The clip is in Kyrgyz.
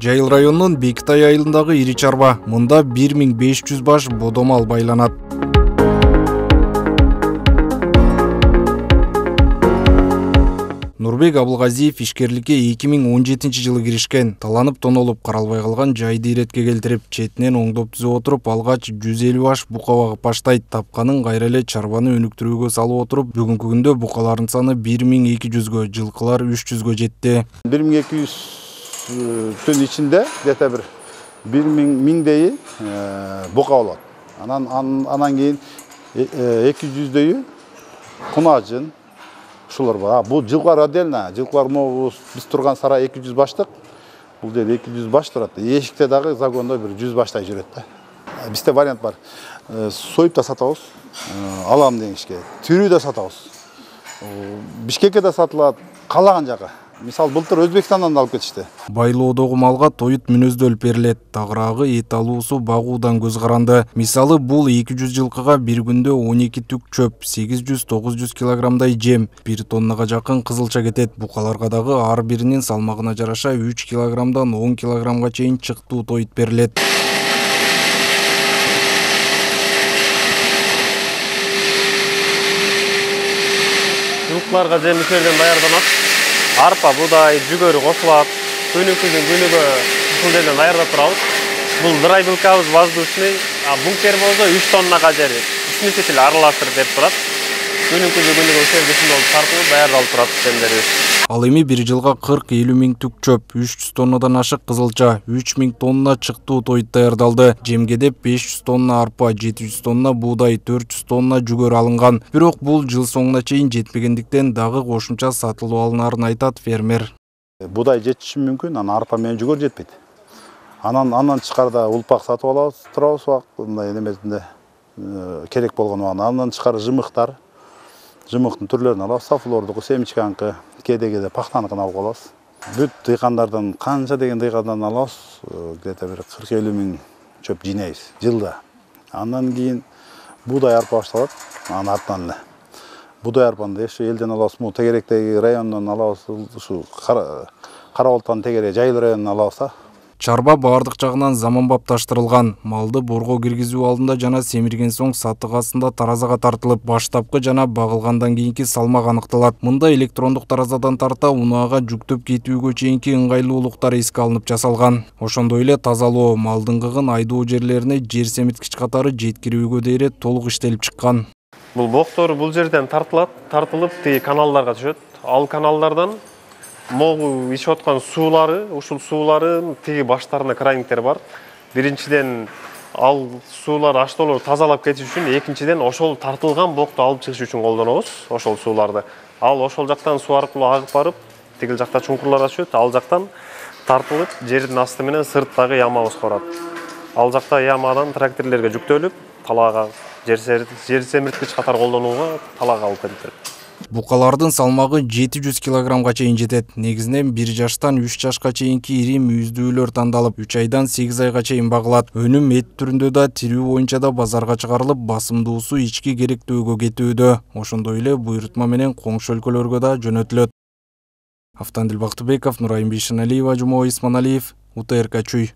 Жайыл районунун Бекитай айылындагы ири чарба. Мында 1500 баш бодомал байланат. Нурбек Абылгазиев ишкерликке 2017-жылы киришкен. Таланып тонолуп каралбай калган жайды иретке келтирип, четинен оңдоп түзөп отуруп, алгач 150 баш бука багып баштайт. Тапканын кайра эле чарбаны өнүктүрүүгө салып отуруп, бүгүнкү күндө букалардын саны 1200гө, жылкылар 300гө жетти. 1200-тün içinde где-то bir 1000'deyi buka болот. Анан кийин 200'дөйү кунажын ушулар бар. Бул жылкылар отдельно. Жылкылар биз турган сарай 200 баштык. Бул жерде 200 баш турат. Эшикте дагы загондо bir 100 баштай жүрөт да. Бизде вариант бар. Союп да сатабыз. Алам дегенчке. Түрүү да сатабыз. Бишкекке да сатылат. Калаган жакка. Мисал былтыр Өзбекстандан алып кетишти. Байлоодогу малга тоют мүнөздөлүп берилет. Тагыраагы эт алуусу багуудан көз каранды. Мисалы бул 200 жылкыга bir күндө 12 түк чөп, 800-900 килограммдай жем, 1 тоннага жакын кызылча кетет. Букаларга дагы ар биринин салмагына жараша 3 килограммдан 10 килограммга чейин чыктуу тоют берилет. Жылкыларга жем ишерден даярданат. Арпа, будай, жүгөрү кошулат. Күнү-күнү күнүгө ушул жерден даярдап турабыз. Бул драй белкабыз воздушный, бункер болсо 3 тоннага жетет. Смеситель аралаштырып берип турат. Күнү-күнү ушул жерде болуп тартылып даярдалып турат жемдерибиз. Ал эми bir жылга 40-50 миң түк чөп, 300 тоннадан ашык кызылча, 3000 тонна чыктуу тоют даярдалды. Жемге 500 тонна арпа, 700 тонна буудай, 400 тонна жүгөр алынган. Бирок бул жыл соңуна чейин жетпегендиктен дагы кошумча сатылып алынарын айтат фермер. Буудай жетиши мүмкүн, анан арпа менен жүгөр жетпейт. Анан тышкарда улпак сатып алабыз, турабыз мындай немесинде керек болгон убагында. Андан тышкары жымыктар. Жымыктын түрлөрүн алабыз, сафлордуку, семечканкы, кеде пахтаныкын алып алабыз. Бүт дыйкандардан канча деген дыйкандан алабыз, где-то bir 40-50 миң чөп жинейбиз жылда. Андан кийин буудай арпа башталат, анын артынан эле. Буудай арпаны эши элден алабыз, бул тегеректеги райондон алабыз, ушу Караболтан тегере Жайыл районунан алабыз. Чарба бардык жагынан заманбапташтырылган. Малды борго киргизүү алдында жана семирген соң сатык астында таразага тартылып, баштапкы жана багылгандан кийинки салмак аныкталат. Мында электрондук таразадан тарта унаага жүктөп кетүүгө чейинки ыңгайлуулуктар эске алынып жасалган. Ошондой эле тазалоо, малдын кыгын айдоо жерлерине жер семирткич катары жеткирүүгө дейре толук иштелип чыккан. Бул боктор бул жерден тартылып тиги каналдарга түшөт. Ал каналдардан могу ичип аткан суулары, ушул сууларын тиги баштарына крайниктер бар. Биринчиден ал суулар аштолор тазалап кетиш үчүн, экинчиден ошол тартылган бокту алып чыгыш үчүн колдонобуз, ошол сууларды. Ал ошол жактан суу аркылуу агып барып, тигил жакта чуңкурларга түшөт, ал жактан тартылып, жердин асты менен сырттагы ямабыз барат. Ал жакта ямадан тракторлерге жүктөлүп, талаага жер семирткич катары колдонууга талаага алып кетилет. Букалардын салмагы 700 килограммга чейин жетет. Негизинен 1 жаштан 3 жашка чейинки ири мүйүздүүлөр тандалып, 3 айдан 8 айга чейин багылат. Өнүм эт түрүндө да, тирүү боюнча да базарга чыгарылып, басымдуусу ички керектөөгө кетүүдө. Ошондой эле буйрутма менен коңшу өлкөлөргө да жөнөтүлөт. Автандил Бактыбеков, Нурайым Бишеналиева, Жумабек Исманалиев, УТРК Чүй.